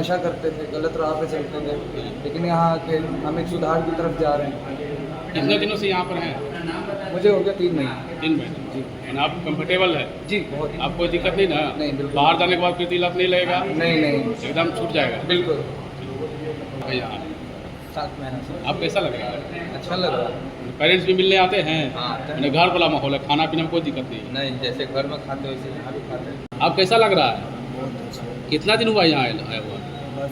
नशा करते थे, गलत राह पे चलते थे, लेकिन यहाँ आके हम एक सुधार की तरफ जा रहे हैं। कितने दिनों से यहाँ पर हैं? मुझे हो गया 3 महीने। 3 महीने जी यानी आप कंफर्टेबल है? जी बहुत। आप कोई दिक्कत नहीं ना? नहीं, बिल्कुल। बाहर जाने के बाद फिर लत नहीं लगेगा? नहीं नहीं एकदम छूट जाएगा? बिल्कुल। भैया 7 महीना से आप कैसा लग रहा है? अच्छा लग रहा है। पेरेंट्स भी मिलने आते हैं? हाँ आते हैं। यानी घर वाला माहौल है, खाना पीने में कोई दिक्कत नहीं? नहीं, जैसे घर में खाते वैसे यहाँ भी खाते हैं। आप कैसा लग रहा है? बहुत अच्छा। कितना दिन हुआ यहाँ आया हुआ? बस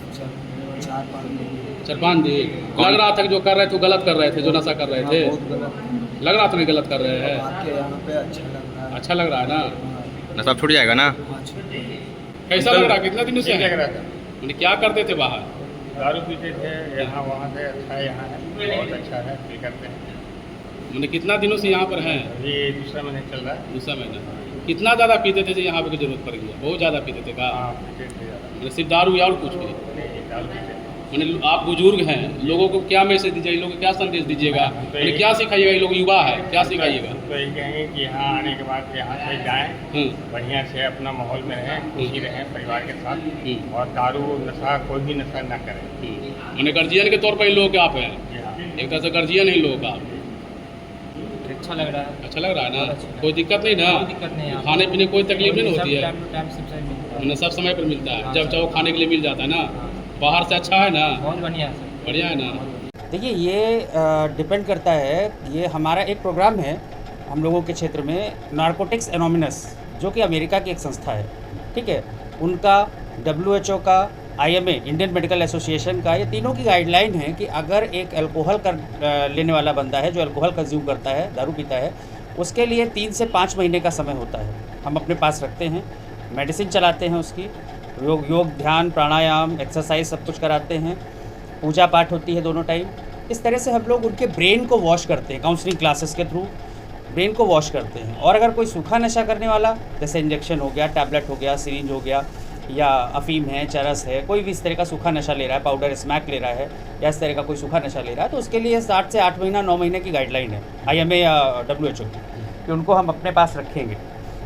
4-5 दिन। 4-5 दिन। लग रहा था कि जो कर रहे थे वो गलत कर रहे थे, जो नशा कर रहे थे? बहुत गलत। लग रहा था कि गलत कर रहे हैं? आके यहाँ पे अच्छा लग रहा है। अच्छा लग रहा है ना? हाँ, नशा छूट जाएगा ना? हाँ, छुट्टी। कैसा लग रहा है? कितना दिनों से ठीक हैं? लग रहा था। यानी क्या करते थे बाहर? दारू पीते थे यहाँ वहाँ से, अच्छा है यहाँ है, बहुत अच्छा है, फील करते हैं। मैंने कितना दिनों से यहाँ पर हैं? अभी दूसरा महीने चल रहा है। दूसरा महीना। कितना ज़्यादा पीते थे जो यहाँ पे की जरूरत पड़ गई है? बहुत ज़्यादा पीते थे का? हाँ पीते थे ज़्यादा। मैंने सिर्फ दारू या और कुछ भी? नहीं, दारू पीते थे। मैंने आप बुजुर्ग हैं, लोगों को क्या मैसेज दीजिएगा, इन लोगों को क्या संदेश दीजिएगा, मैंने क्या सिखाइएगा? ये लोग युवा है, क्या सिखाइएगा? तो यही कहेंगे कि यहाँ आने के बाद यहाँ से जाएँ, बढ़िया से अपना माहौल में रहें, खुशी रहें परिवार के साथ, और दारू नशा कोई भी नशा ना करें। मैंने गार्जियन के तौर पर इन लोगों के आप हैं, जी हाँ। एक तरह से गार्जियन है इन लोगों का आप। अच्छा लग रहा है। अच्छा लग रहा है ना? बहुत अच्छा। कोई दिक्कत नहीं ना? कोई दिक्कत नहीं है। खाने पीने कोई तकलीफ नहीं सब होती है? टाइम टू टाइम सब सही मिलता है। मैंने सब समय पर मिलता है, हाँ, जब चाहो खाने के लिए मिल जाता है ना? बाहर से अच्छा है ना? बहुत बढ़िया है सर। बढ़िया है ना? देखिए ये डिपेंड करता है, ये हमारा एक प्रोग्राम है हम लोगों के क्षेत्र में, नारकोटिक्स एनोमिनस, जो कि अमेरिका की एक संस्था है, ठीक है। उनका, WHO का, IMA इंडियन मेडिकल एसोसिएशन का, ये तीनों की गाइडलाइन है कि अगर एक अल्कोहल कर लेने वाला बंदा है जो अल्कोहल कंज्यूम करता है, दारू पीता है, उसके लिए 3 से 5 महीने का समय होता है। हम अपने पास रखते हैं, मेडिसिन चलाते हैं उसकी, योग ध्यान प्राणायाम एक्सरसाइज सब कुछ कराते हैं, पूजा पाठ होती है दोनों टाइम। इस तरह से हम लोग उनके ब्रेन को वॉश करते हैं, काउंसलिंग क्लासेस के थ्रू ब्रेन को वॉश करते हैं। और अगर कोई सूखा नशा करने वाला, जैसे इंजेक्शन हो गया, टैबलेट हो गया, सिरिंज हो गया, या अफीम है, चरस है, कोई भी इस तरह का सूखा नशा ले रहा है, पाउडर स्मैक ले रहा है, या इस तरह का कोई सूखा नशा ले रहा है, तो उसके लिए 7 से 8 महीना 9 महीने की गाइडलाइन है IMA या WHO की, कि उनको हम अपने पास रखेंगे।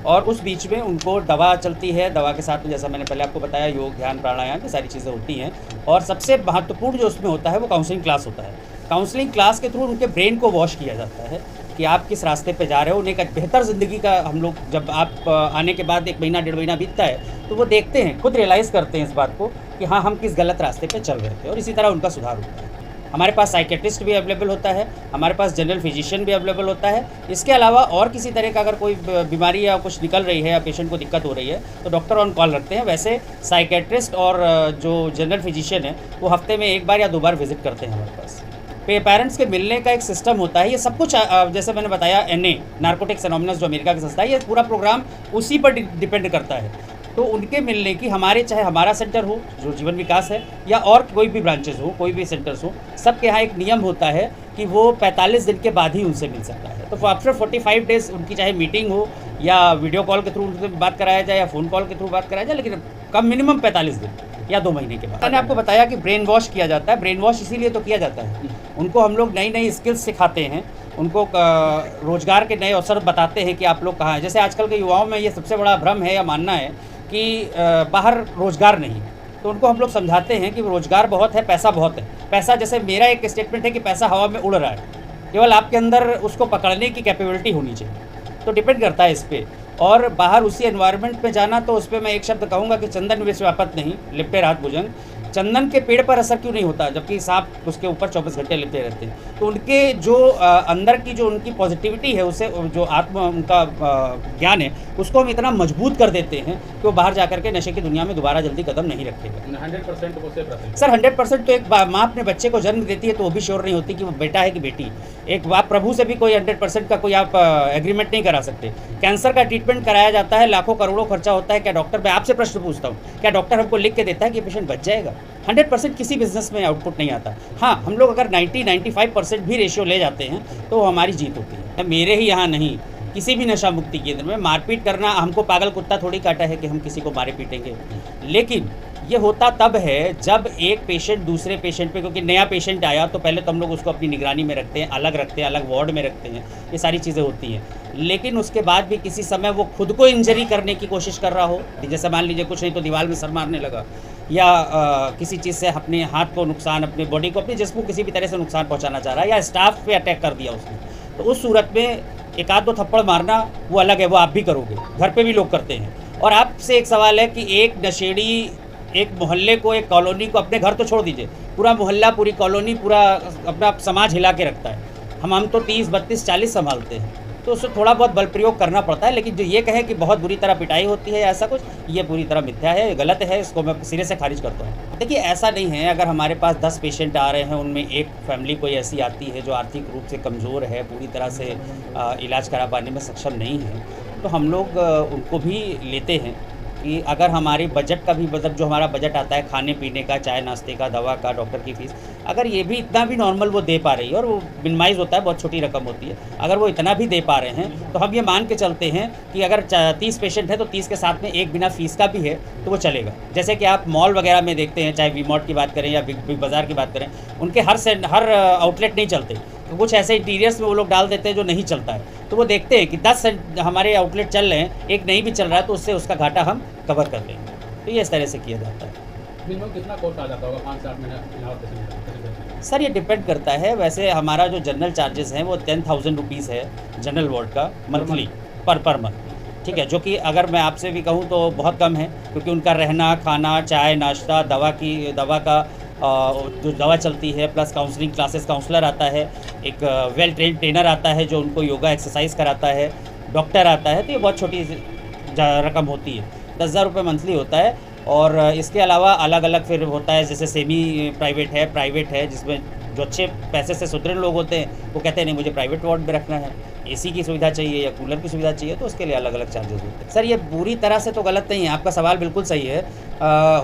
और उस बीच में उनको दवा चलती है, दवा के साथ में जैसा मैंने पहले आपको बताया, योग ध्यान प्राणायाम, ये सारी चीज़ें होती हैं। और सबसे महत्वपूर्ण जो उसमें होता है वो काउंसलिंग क्लास होता है। काउंसलिंग क्लास के थ्रू उनके ब्रेन को वॉश किया जाता है कि आप किस रास्ते पे जा रहे हो। उन्हें एक बेहतर ज़िंदगी का, हम लोग जब आप आने के बाद 1 महीना 1.5 महीना बीतता है तो वो देखते हैं, खुद रियलाइज़ करते हैं इस बात को कि हाँ हम किस गलत रास्ते पे चल रहे थे, और इसी तरह उनका सुधार होता है। हमारे पास साइकेट्रिस्ट भी अवेलेबल होता है, हमारे पास जनरल फिजिशियन भी अवेलेबल होता है। इसके अलावा और किसी तरह का अगर कोई बीमारी या कुछ निकल रही है या पेशेंट को दिक्कत हो रही है तो डॉक्टर ऑन कॉल रखते हैं। वैसे साइकेट्रिस्ट और जो जनरल फिजिशियन है वो हफ्ते में 1 बार या 2 बार विजिट करते हैं हमारे पास। पेरेंट्स के मिलने का एक सिस्टम होता है। ये सब कुछ जैसे मैंने बताया, NA नारकोटिक्स एनोमिनस जो अमेरिका की संस्था है, ये पूरा प्रोग्राम उसी पर डिपेंड करता है। तो उनके मिलने की, हमारे चाहे हमारा सेंटर हो जो जीवन विकास है, या और कोई भी ब्रांचेस हो, कोई भी सेंटर्स हो, सबके यहाँ एक नियम होता है कि वो 45 दिन के बाद ही उनसे मिल सकता है। तो आफ्टर 45 डेज़ उनकी चाहे मीटिंग हो या वीडियो कॉल के थ्रू उनसे बात कराया जाए या फ़ोन कॉल के थ्रू बात कराया जाए, लेकिन कम मिनिमम 45 दिन या 2 महीने के बाद। मैंने आपको बताया कि ब्रेन वॉश किया जाता है। ब्रेन वॉश इसीलिए तो किया जाता है, उनको हम लोग नई नई स्किल्स सिखाते हैं, उनको रोज़गार के नए अवसर बताते हैं कि आप लोग कहाँ हैं। जैसे आजकल के युवाओं में ये सबसे बड़ा भ्रम है या मानना है कि बाहर रोज़गार नहीं, तो उनको हम लोग समझाते हैं कि रोज़गार बहुत है, पैसा बहुत है। पैसा, जैसे मेरा एक स्टेटमेंट है कि पैसा हवा में उड़ रहा है, केवल आपके अंदर उसको पकड़ने की कैपेबिलिटी होनी चाहिए। तो डिपेंड करता है इस पर। और बाहर उसी एनवायरनमेंट में जाना, तो उस पर मैं एक शब्द कहूँगा कि चंदन विष व्यापत नहीं, लिपटे रात भुजंग। चंदन के पेड़ पर असर क्यों नहीं होता जबकि सांप उसके ऊपर 24 घंटे लिपटे रहते हैं? तो उनके जो अंदर की जो उनकी पॉजिटिविटी है, उसे जो आत्म उनका ज्ञान है, उसको हम इतना मजबूत कर देते हैं कि वो बाहर जाकर के नशे की दुनिया में दोबारा जल्दी कदम नहीं रखेगा। 100% वो सेफ रहते हैं? सर 100% तो एक माँ अपने बच्चे को जन्म देती है तो वो भी श्योर नहीं होती कि वो बेटा है कि बेटी। एक बाप प्रभु से भी कोई 100% का कोई आप एग्रीमेंट नहीं करा सकते। कैंसर का ट्रीटमेंट कराया जाता है, लाखों करोड़ों खर्चा होता है। क्या डॉक्टर, मैं आपसे प्रश्न पूछता हूँ, क्या डॉक्टर हमको लिख के देता है कि पेशेंट बच जाएगा? 100% किसी बिजनेस में आउटपुट नहीं आता। हाँ, हम लोग अगर 90-95% भी रेशियो ले जाते हैं तो हमारी जीत होती है। मेरे ही यहाँ नहीं, किसी भी नशा मुक्ति केंद्र में मारपीट करना, हमको पागल कुत्ता थोड़ी काटा है कि हम किसी को मारे पीटेंगे। लेकिन ये होता तब है जब एक पेशेंट दूसरे पेशेंट पे, क्योंकि नया पेशेंट आया तो पहले तो हम लोग उसको अपनी निगरानी में रखते हैं, अलग वार्ड में रखते हैं, ये सारी चीज़ें होती हैं। लेकिन उसके बाद भी किसी समय वो खुद को इंजरी करने की कोशिश कर रहा हो, जैसे मान लीजिए कुछ नहीं तो दीवार में सर मारने लगा, या किसी चीज़ से अपने हाथ को नुकसान, अपने बॉडी को, अपने जिस्म को किसी भी तरह से नुकसान पहुंचाना चाह रहा है, या स्टाफ पे अटैक कर दिया उसने, तो उस सूरत में एक आध दो थप्पड़ मारना वो अलग है, वो आप भी करोगे, घर पे भी लोग करते हैं। और आपसे एक सवाल है कि एक नशेड़ी एक मोहल्ले को, एक कॉलोनी को, अपने घर तो छोड़ दीजिए, पूरा मोहल्ला, पूरी कॉलोनी, पूरा अपना समाज हिला के रखता है। हम तो 30, 32, 40 संभालते हैं, तो उससे थोड़ा बहुत बल प्रयोग करना पड़ता है। लेकिन जो ये कहे कि बहुत बुरी तरह पिटाई होती है ऐसा कुछ, ये पूरी तरह मिथ्या है, गलत है, इसको मैं सिरे से खारिज करता हूँ। देखिए ऐसा नहीं है, अगर हमारे पास 10 पेशेंट आ रहे हैं, उनमें एक फैमिली कोई ऐसी आती है जो आर्थिक रूप से कमज़ोर है, पूरी तरह से इलाज करा पाने में सक्षम नहीं है, तो हम लोग उनको भी लेते हैं कि अगर हमारी बजट का भी, मतलब जो हमारा बजट आता है खाने पीने का, चाय नाश्ते का, दवा का, डॉक्टर की फ़ीस, अगर ये भी इतना भी नॉर्मल वो दे पा रही है, और वो मिनिमाइज़ होता है, बहुत छोटी रकम होती है, अगर वो इतना भी दे पा रहे हैं, तो हम ये मान के चलते हैं कि अगर 30 पेशेंट है तो 30 के साथ में एक बिना फ़ीस का भी है तो वो चलेगा। जैसे कि आप मॉल वगैरह में देखते हैं, चाहे वी मार्ट की बात करें या बिग बाज़ार की बात करें, उनके हर आउटलेट नहीं चलते, तो कुछ ऐसे इंटीरियर्स में वो लोग डाल देते हैं जो नहीं चलता है, तो वो देखते हैं कि 10 हमारे आउटलेट चल रहे हैं, एक नहीं भी चल रहा है, तो उससे उसका घाटा हम कवर कर लेंगे। तो ये इस तरह से किया जाता है। दिन में कितना कॉस्ट आ जाता होगा 5 से 8 महीना? सर ये डिपेंड करता है, वैसे हमारा जो जनरल चार्जेस हैं वो 10,000 रुपीज़ है जनरल वार्ड का मंथली, पर मंथ, ठीक है, जो कि अगर मैं आपसे भी कहूँ तो बहुत कम है, क्योंकि उनका रहना, खाना, चाय नाश्ता, दवा का जो दवा चलती है, प्लस काउंसलिंग क्लासेस, काउंसलर आता है, एक वेल ट्रेन ट्रेनर आता है जो उनको योगा एक्सरसाइज कराता है, डॉक्टर आता है, तो ये बहुत छोटी रकम होती है, 10,000 रुपये मंथली होता है। और इसके अलावा अलग अलग फिर होता है, जैसे सेमी प्राइवेट है, जिसमें जो अच्छे पैसे से सुदृढ़ लोग होते हैं वो कहते हैं नहीं मुझे प्राइवेट वार्ड में रखना है, एसी की सुविधा चाहिए या कूलर की सुविधा चाहिए, तो उसके लिए अलग अलग चार्जेस होते हैं। सर ये पूरी तरह से तो गलत नहीं है, आपका सवाल बिल्कुल सही है।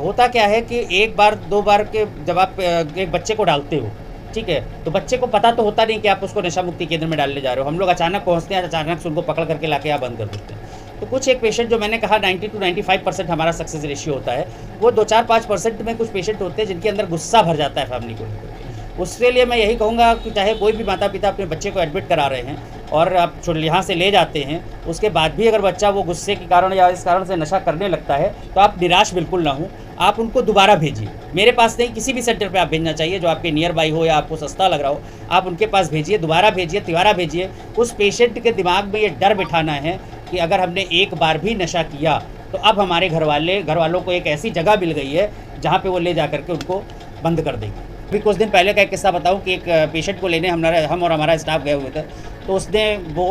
होता क्या है कि एक बार दो बार के जब आप एक बच्चे को डालते हो, ठीक है, तो बच्चे को पता तो होता नहीं कि आप उसको नशा मुक्ति केंद्र में डालने जा रहे हो। हम लोग अचानक पहुँचते हैं, अचानक से उनको पकड़ करके लाके यहाँ बंद कर देते हैं। तो कुछ एक पेशेंट जो मैंने कहा 90 to 95% हमारा सक्सेस रेशियो होता है, वो 2-4-5% में कुछ पेशेंट होते हैं जिनके अंदर गुस्सा भर जाता है फैमिली को लेकर। उसके लिए मैं यही कहूँगा कि चाहे कोई भी माता पिता अपने बच्चे को एडमिट करा रहे हैं और आप यहाँ से ले जाते हैं, उसके बाद भी अगर बच्चा वो गुस्से के कारण या इस कारण से नशा करने लगता है, तो आप निराश बिल्कुल ना हो, आप उनको दोबारा भेजिए। मेरे पास नहीं, किसी भी सेंटर पे आप भेजना चाहिए जो आपके नियर बाई हो या आपको सस्ता लग रहा हो, आप उनके पास भेजिए, दोबारा भेजिए, तिबारा भेजिए। उस पेशेंट के दिमाग में ये डर बिठाना है कि अगर हमने एक बार भी नशा किया तो अब हमारे घर वालों को एक ऐसी जगह मिल गई है जहाँ पे वो ले जा करके उनको बंद कर देंगे। अभी कुछ दिन पहले का एक किस्सा बताऊँ कि एक पेशेंट को लेने हम और हमारा स्टाफ गए हुए थे, तो उसने वो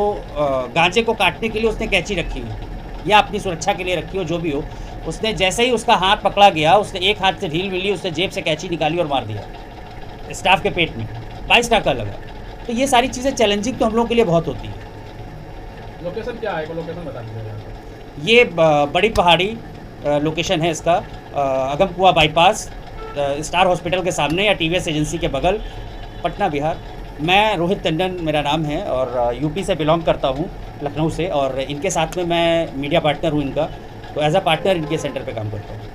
गांजे को काटने के लिए उसने कैंची रखी हुई थी, या अपनी सुरक्षा के लिए रखी हो, जो भी हो। उसने जैसे ही उसका हाथ पकड़ा गया, उसने एक हाथ से ढील मिली, उसने जेब से कैंची निकाली और मार दिया स्टाफ के पेट में, 22 टाका लगा। तो ये सारी चीज़ें चैलेंजिंग तो हम लोगों के लिए बहुत होती है। लोकेशन क्या है, लोकेशन बता दीजिए। ये बड़ी पहाड़ी लोकेशन है इसका, अगमकुआं बाईपास, स्टार हॉस्पिटल के सामने या टीवीएस एजेंसी के बगल, पटना बिहार। मैं रोहित टंडन मेरा नाम है और यूपी से बिलोंग करता हूँ, लखनऊ से, और इनके साथ में मैं मीडिया पार्टनर हूँ इनका, तो एज अ पार्टनर इनके सेंटर पे काम करता हूँ।